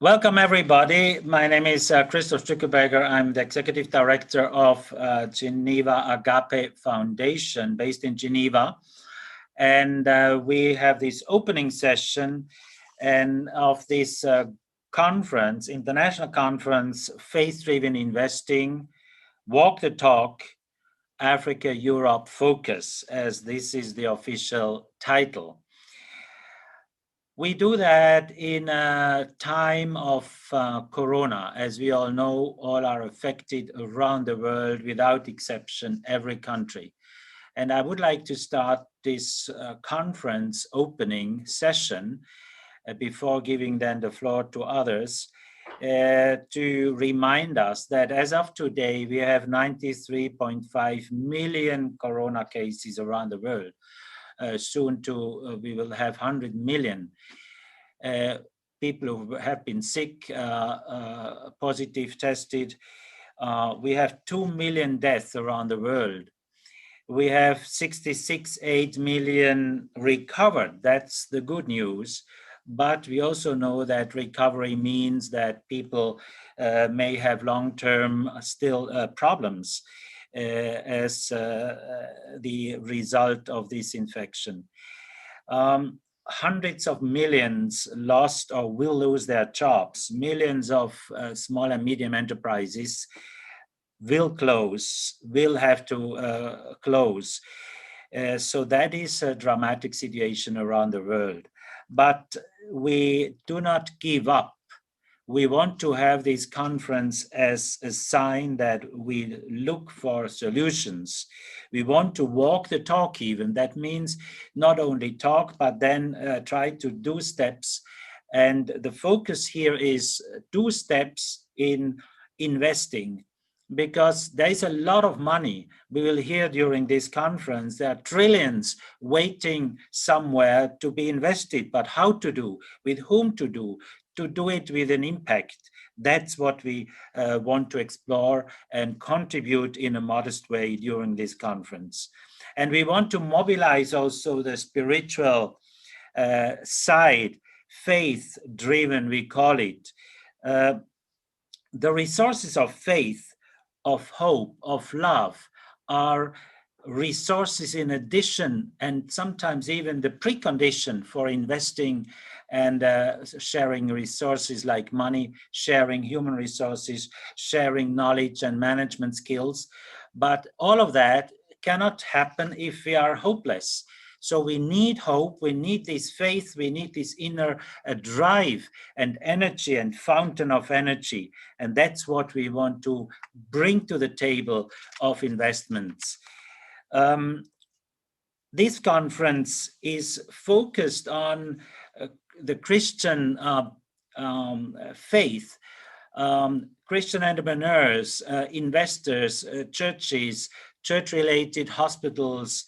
Welcome, everybody. My name is Christoph Strickelberger. I'm the Executive Director of Geneva Agape Foundation, based in Geneva. And we have this opening session and of this conference, international conference, Faith-Driven Investing, Walk the Talk, Africa, Europe Focus, as this is the official title. We do that in a time of Corona. As we all know, all are affected around the world without exception, every country. And I would like to start this conference opening session before giving then the floor to others to remind us that as of today, we have 93.5 million Corona cases around the world. Soon we will have 100 million people who have been sick, positive tested. We have 2 million deaths around the world. We have 66.8 million recovered. That's the good news. But we also know that recovery means that people may have long-term still problems as the result of this infection. Hundreds of millions lost or will lose their jobs. Millions of small and medium enterprises will have to close. So that is a dramatic situation around the world. But we do not give up. We want to have this conference as a sign that we look for solutions. We want to walk the talk even. That means not only talk, but then try to do steps. And the focus here is 2 steps in investing, because there is a lot of money. We will hear during this conference, there are trillions waiting somewhere to be invested, but how to do, with whom to do it with an impact. That's what we want to explore and contribute in a modest way during this conference. And we want to mobilize also the spiritual side, faith-driven, we call it. The resources of faith, of hope, of love are resources in addition, and sometimes even the precondition for investing and sharing resources like money, sharing human resources, sharing knowledge and management skills. But all of that cannot happen if we are hopeless. So we need hope, we need this faith, we need this inner drive and energy and fountain of energy. And that's what we want to bring to the table of investments. This conference is focused on the Christian faith, Christian entrepreneurs, investors, churches, church-related hospitals,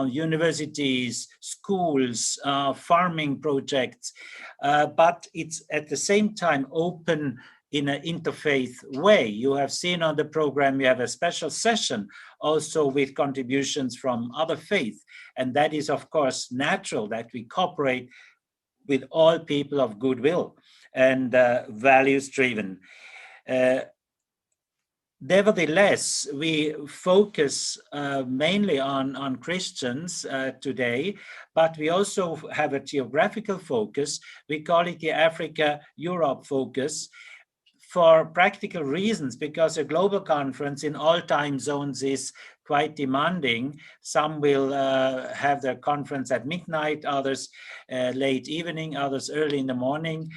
universities, schools, farming projects, but it's at the same time open in an interfaith way. You have seen on the program, we have a special session also with contributions from other faiths, and that is of course natural that we cooperate with all people of goodwill and values-driven. Nevertheless, we focus mainly on Christians today, but we also have a geographical focus. We call it the Africa-Europe focus for practical reasons, because a global conference in all time zones is quite demanding. Some will have their conference at midnight, others late evening, others early in the morning,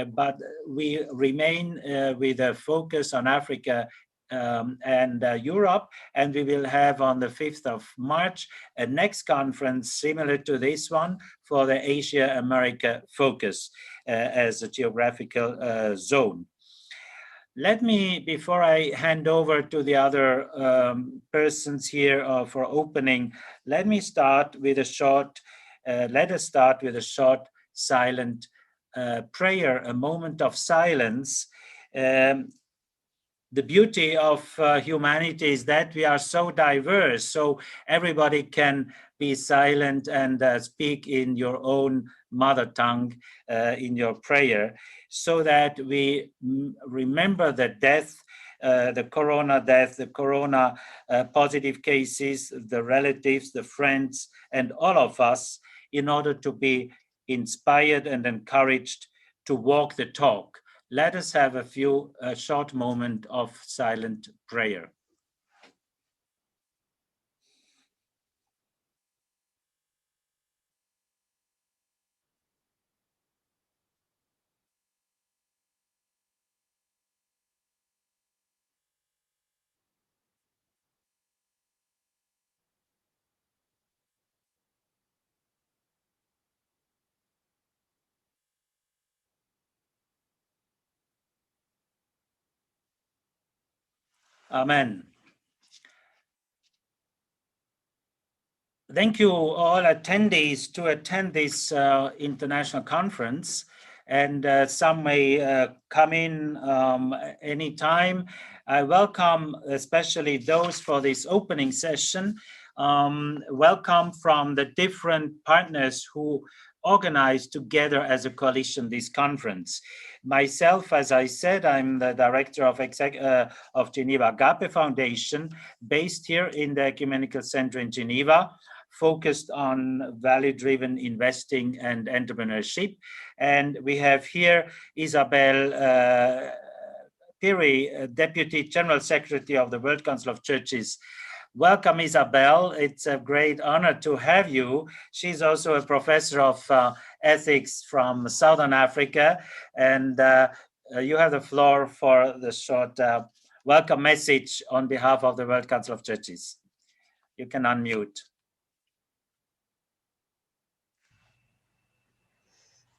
but we remain with a focus on Africa and Europe, and we will have on the 5th of March a next conference similar to this one for the Asia-America focus as a geographical zone. Let me, before I hand over to the other persons here for opening, let us start with a short silent prayer, a moment of silence. the beauty of humanity is that we are so diverse, so everybody can be silent and speak in your own mother tongue in your prayer, so that we remember the death, the corona death, the corona positive cases, the relatives, the friends, and all of us, in order to be inspired and encouraged to walk the talk. Let us have a short moment of silent prayer. Amen. Thank you all attendees to attend this international conference, and some may come in anytime. I welcome especially those for this opening session. Welcome from the different partners who organized together as a coalition this conference. Myself, as I said, I'm the director of Geneva Agape Foundation, based here in the Ecumenical Center in Geneva, focused on value-driven investing and entrepreneurship. And we have here Isabel Piri, Deputy General Secretary of the World Council of Churches. Welcome, Isabel. It's a great honor to have you. She's also a professor of ethics from Southern Africa. And you have the floor for the short welcome message on behalf of the World Council of Churches. You can unmute.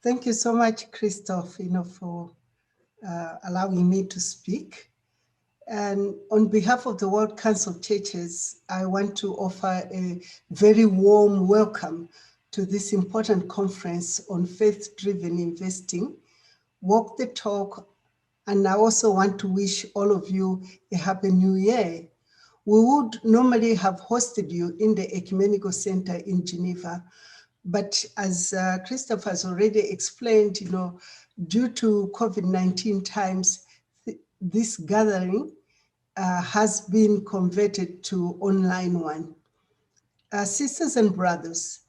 Thank you so much, Christoph, for allowing me to speak. And on behalf of the World Council of Churches, I want to offer a very warm welcome to this important conference on faith-driven investing, Walk the Talk, and I also want to wish all of you a happy new year. We would normally have hosted you in the Ecumenical Center in Geneva, but as Christoph has already explained, due to COVID-19 times, this gathering has been converted to online one. Sisters and brothers,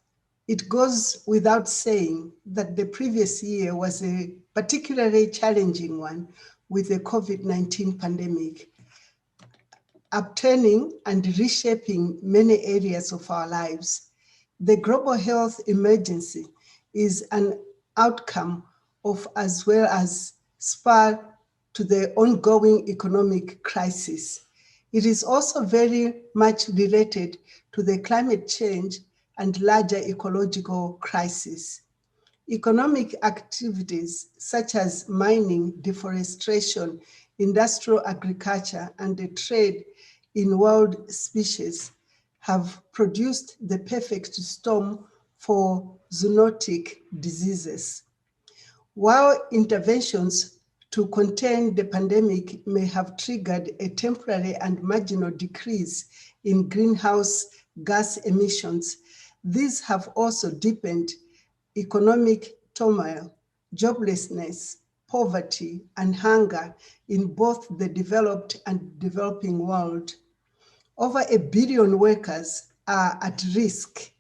it goes without saying that the previous year was a particularly challenging one with the COVID-19 pandemic, upturning and reshaping many areas of our lives. The global health emergency is an outcome of, as well as spur to the ongoing economic crisis. It is also very much related to the climate change and larger ecological crisis. Economic activities such as mining, deforestation, industrial agriculture, and the trade in wild species have produced the perfect storm for zoonotic diseases. While interventions to contain the pandemic may have triggered a temporary and marginal decrease in greenhouse gas emissions, these have also deepened economic turmoil, joblessness, poverty, and hunger in both the developed and developing world. Over 1 billion workers are at risk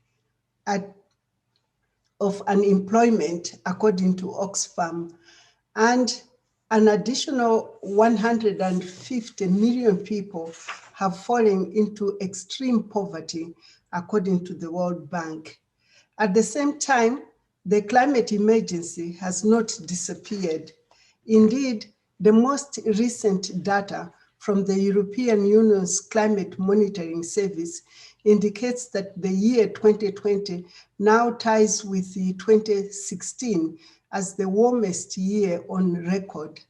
of unemployment, according to Oxfam, and an additional 150 million people have fallen into extreme poverty, according to the World Bank. At the same time, the climate emergency has not disappeared. Indeed, the most recent data from the European Union's Climate Monitoring Service indicates that the year 2020 now ties with the 2016 as the warmest year on record.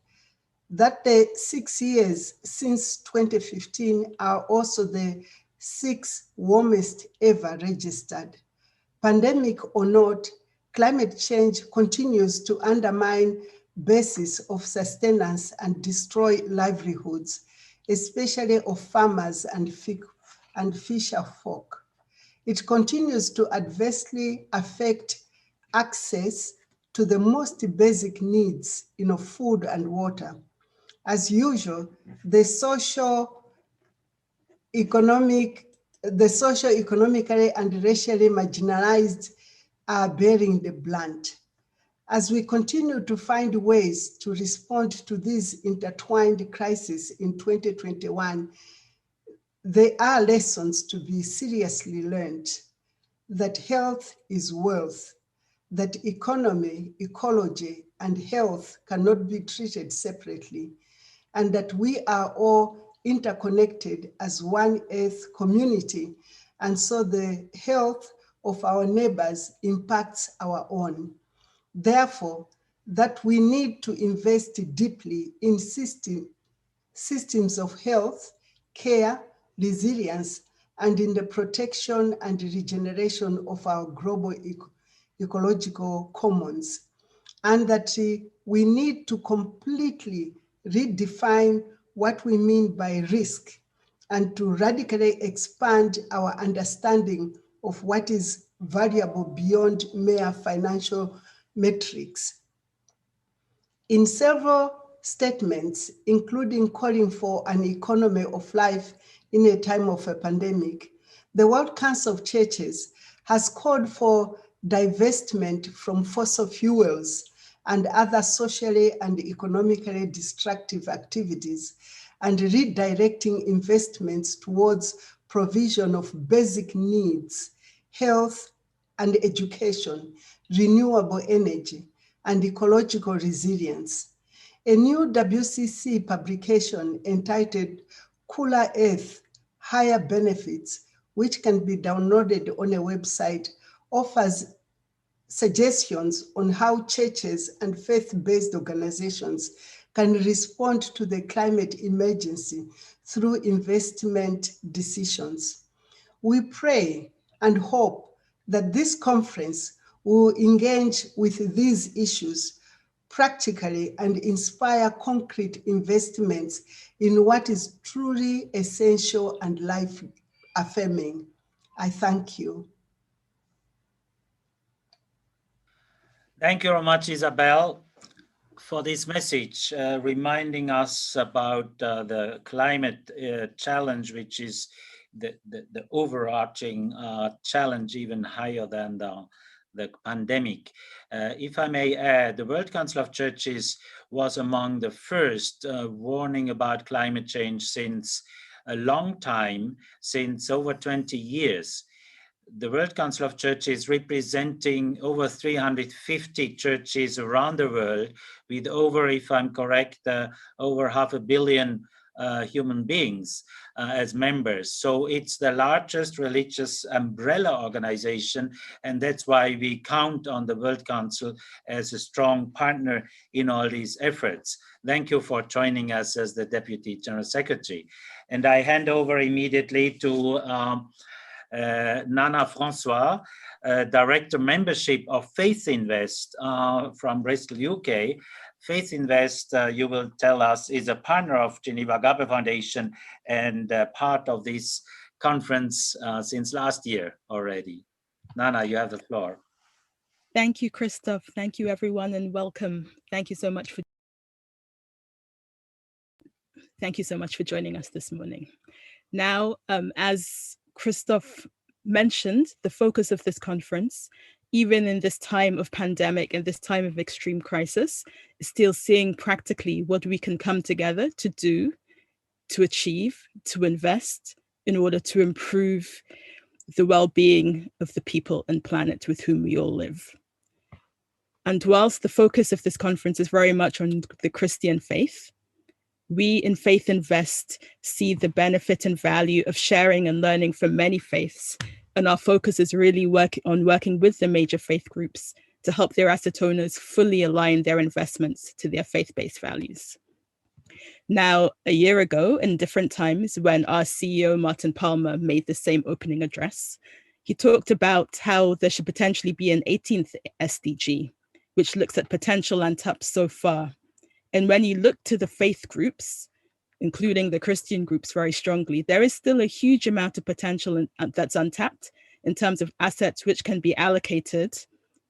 That the 6 years since 2015 are also the 6 warmest ever registered. Pandemic or not, climate change continues to undermine basis of sustenance and destroy livelihoods. especially of farmers and fisher folk. It continues to adversely affect access to the most basic needs, food and water. As usual, the socio-economically and racially marginalized are bearing the brunt. As we continue to find ways to respond to these intertwined crises in 2021, there are lessons to be seriously learned: that health is wealth, that economy, ecology, and health cannot be treated separately, and that we are all interconnected as one earth community, and so the health of our neighbors impacts our own. Therefore, that we need to invest deeply in systems of health, care, resilience, and in the protection and regeneration of our global ecological commons, and that we need to completely redefine what we mean by risk and to radically expand our understanding of what is valuable beyond mere financial metrics. In several statements, including calling for an economy of life in a time of a pandemic, the World Council of Churches has called for divestment from fossil fuels and other socially and economically destructive activities, and redirecting investments towards provision of basic needs, health and education, renewable energy, and ecological resilience. A new WCC publication entitled Cooler Earth, Higher Benefits, which can be downloaded on a website, offers suggestions on how churches and faith-based organizations can respond to the climate emergency through investment decisions. We pray and hope that this conference will engage with these issues practically and inspire concrete investments in what is truly essential and life-affirming. I thank you. Thank you very much, Isabel, for this message, reminding us about the climate challenge, which is the overarching challenge, even higher than the pandemic. If I may add, the World Council of Churches was among the first warning about climate change since a long time, since over 20 years. The World Council of Churches, representing over 350 churches around the world, with over, if I'm correct, over 500 million human beings as members. So it's the largest religious umbrella organization, and that's why we count on the World Council as a strong partner in all these efforts. Thank you for joining us as the Deputy General Secretary. And I hand over immediately to Nana Francois, Director Membership of Faith Invest from Bristol, UK. Faith Invest, you will tell us, is a partner of Geneva Agape Foundation and part of this conference since last year already. Nana, you have the floor. Thank you, Christoph. Thank you, everyone, and welcome. Thank you so much for joining us this morning. Now, as Christoph mentioned, the focus of this conference, even in this time of pandemic and this time of extreme crisis, is still seeing practically what we can come together to do, to achieve, to invest in order to improve the well-being of the people and planet with whom we all live. And whilst the focus of this conference is very much on the Christian faith, we in Faith Invest see the benefit and value of sharing and learning from many faiths. And our focus is really working with the major faith groups to help their asset owners fully align their investments to their faith-based values. Now, a year ago, in different times, when our CEO, Martin Palmer, made the same opening address, he talked about how there should potentially be an 18th SDG, which looks at potential untapped so far. And when you look to the faith groups, including the Christian groups very strongly, there is still a huge amount of potential that's untapped in terms of assets which can be allocated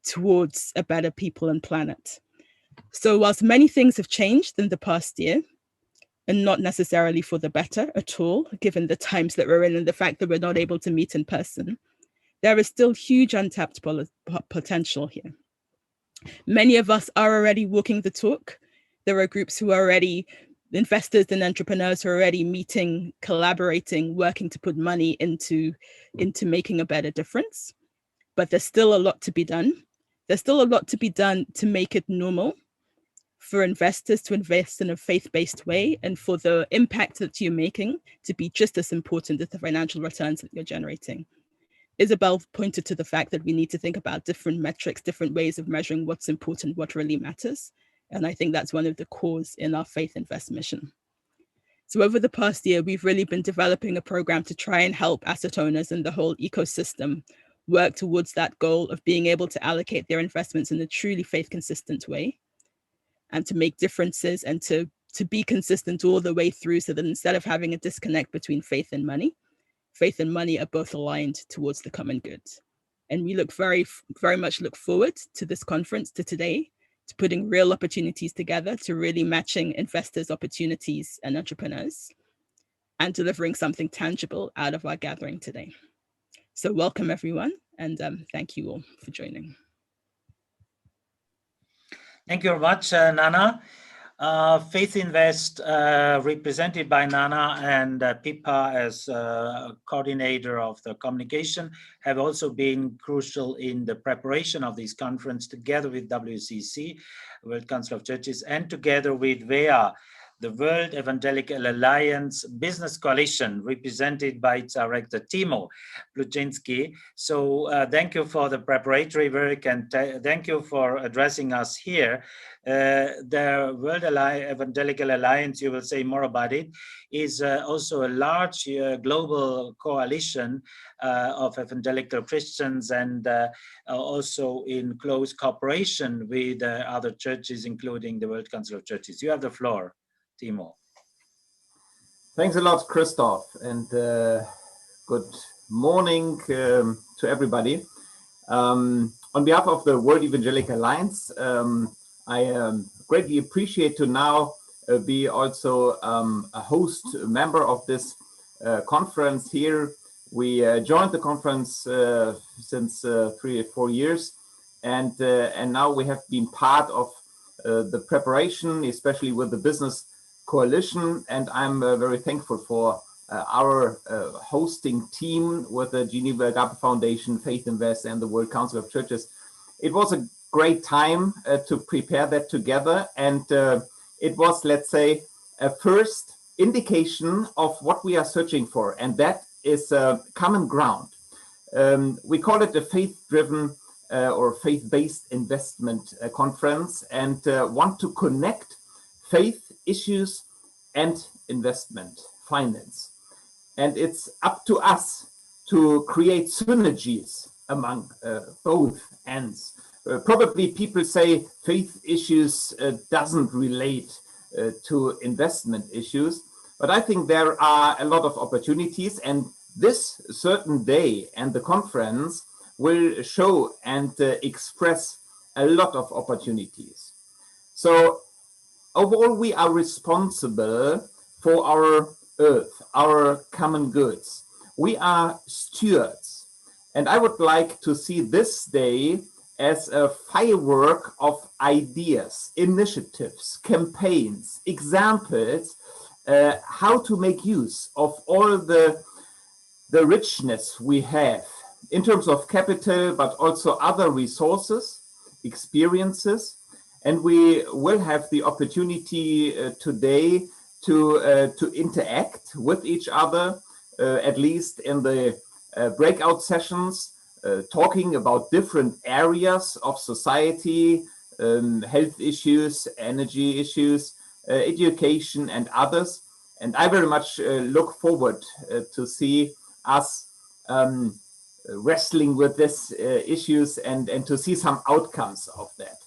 towards a better people and planet. So whilst many things have changed in the past year, and not necessarily for the better at all, given the times that we're in and the fact that we're not able to meet in person, there is still huge untapped potential here. Many of us are already walking the talk. There are groups who are already, investors and entrepreneurs who are already meeting, collaborating, working to put money into making a better difference. But there's still a lot to be done. There's still a lot to be done to make it normal for investors to invest in a faith-based way and for the impact that you're making to be just as important as the financial returns that you're generating. Isabel pointed to the fact that we need to think about different metrics, different ways of measuring what's important, what really matters. And I think that's one of the cores in our Faith Invest mission. So over the past year, we've really been developing a program to try and help asset owners and the whole ecosystem work towards that goal of being able to allocate their investments in a truly faith-consistent way, and to make differences and to be consistent all the way through, so that instead of having a disconnect between faith and money are both aligned towards the common good. And we look very much look forward to this conference, to today, to putting real opportunities together, to really matching investors' opportunities and entrepreneurs, and delivering something tangible out of our gathering today. So welcome everyone, and thank you all for joining. Thank you very much, Nana. Faith Invest, represented by Nana and Pippa as coordinator of the communication, have also been crucial in the preparation of this conference, together with WCC, World Council of Churches, and together with WEA, the World Evangelical Alliance Business Coalition, represented by its director, Timo Bluczynski. So thank you for the preparatory work, and thank you for addressing us here. The World Evangelical Alliance, you will say more about it, is also a large global coalition of evangelical Christians, and also in close cooperation with other churches, including the World Council of Churches. You have the floor, Timo. Thanks a lot, Christoph, and good morning to everybody. On behalf of the World Evangelical Alliance, I greatly appreciate to now be also a host member of this conference here. We joined the conference since 3 or 4 years, and now we have been part of the preparation, especially with the business coalition, and I'm very thankful for our hosting team with the Geneva Agape Foundation, Faith Invest, and the World Council of Churches. It was a great time to prepare that together, and it was, let's say, a first indication of what we are searching for, and that is common ground. We call it a faith-driven or faith-based investment conference, and want to connect faith issues and investment finance. And it's up to us to create synergies among both ends. Probably people say faith issues doesn't relate to investment issues, but I think there are a lot of opportunities, and this certain day and the conference will show and express a lot of opportunities. So overall, we are responsible for our earth, our common goods. We are stewards. And I would like to see this day as a firework of ideas, initiatives, campaigns, examples, how to make use of all the richness we have in terms of capital, but also other resources, experiences. And we will have the opportunity today to interact with each other, at least in the breakout sessions, talking about different areas of society, health issues, energy issues, education, and others. And I very much look forward to see us wrestling with these issues and to see some outcomes of that.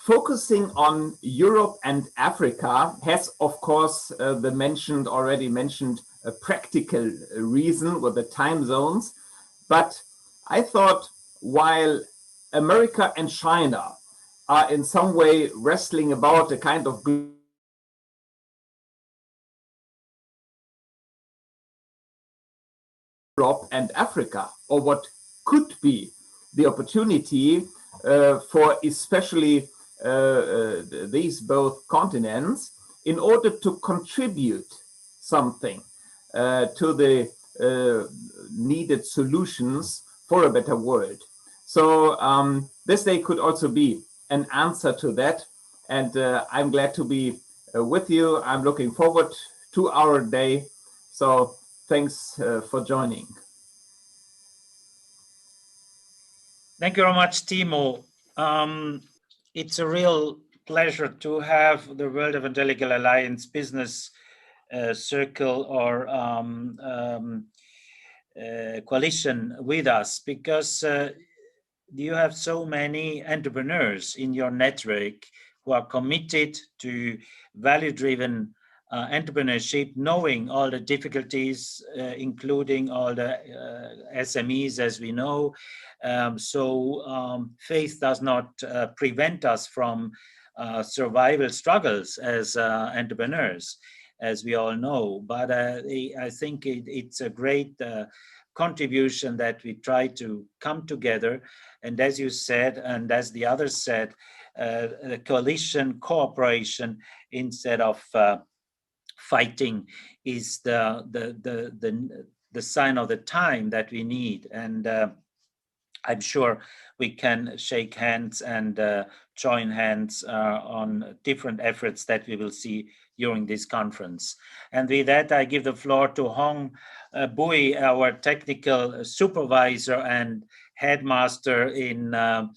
focusing on Europe and Africa has, of course, the already mentioned a practical reason with the time zones. But I thought while America and China are in some way wrestling about a kind of Europe and Africa, or what could be the opportunity for especially these both continents in order to contribute something to the needed solutions for a better world. So this day could also be an answer to that. And I'm glad to be with you. I'm looking forward to our day. So thanks for joining. Thank you very much, Timo. It's a real pleasure to have the World Evangelical Alliance Business Circle or coalition with us, because you have so many entrepreneurs in your network who are committed to value-driven entrepreneurship, knowing all the difficulties, including all the SMEs, as we know. So faith does not prevent us from survival struggles as entrepreneurs, as we all know. But I think it's a great contribution that we try to come together. And as you said, and as the others said, the coalition, cooperation instead of fighting is the sign of the time that we need. And I'm sure we can shake hands and join hands on different efforts that we will see during this conference. And with that, I give the floor to Hong Bui, our technical supervisor and headmaster in the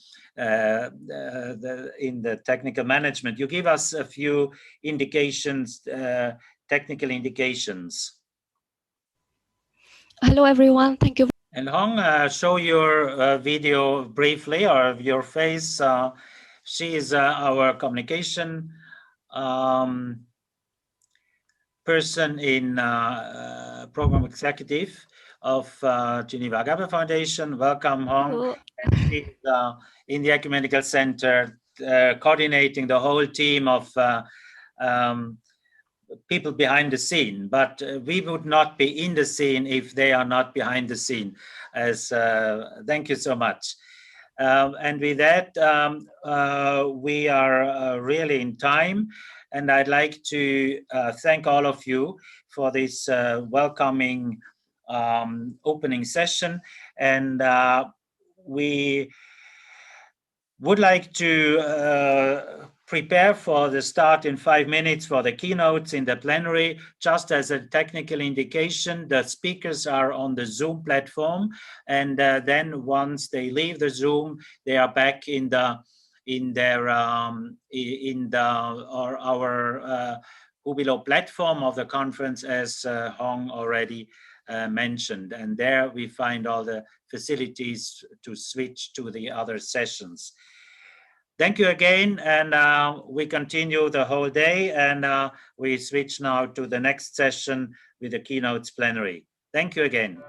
technical management. You give us a few indications, technical indications. Hello, everyone. Thank you. And Hong, show your video briefly, or your face. She is our communication person in program executive of Geneva Agape Foundation. Welcome, Hong. Hello. And she's in the Ecumenical Center, coordinating the whole team of people behind the scene, but we would not be in the scene if they are not behind the scene. As thank you so much. And with that, we are really in time, and I'd like to thank all of you for this welcoming opening session. And we would like to prepare for the start in 5 minutes for the keynotes in the plenary. Just as a technical indication, the speakers are on the Zoom platform, and then once they leave the Zoom, they are back in our Jubilo platform of the conference, as Hong already mentioned. And there we find all the facilities to switch to the other sessions. Thank you again, and we continue the whole day, and we switch now to the next session with the keynotes plenary. Thank you again.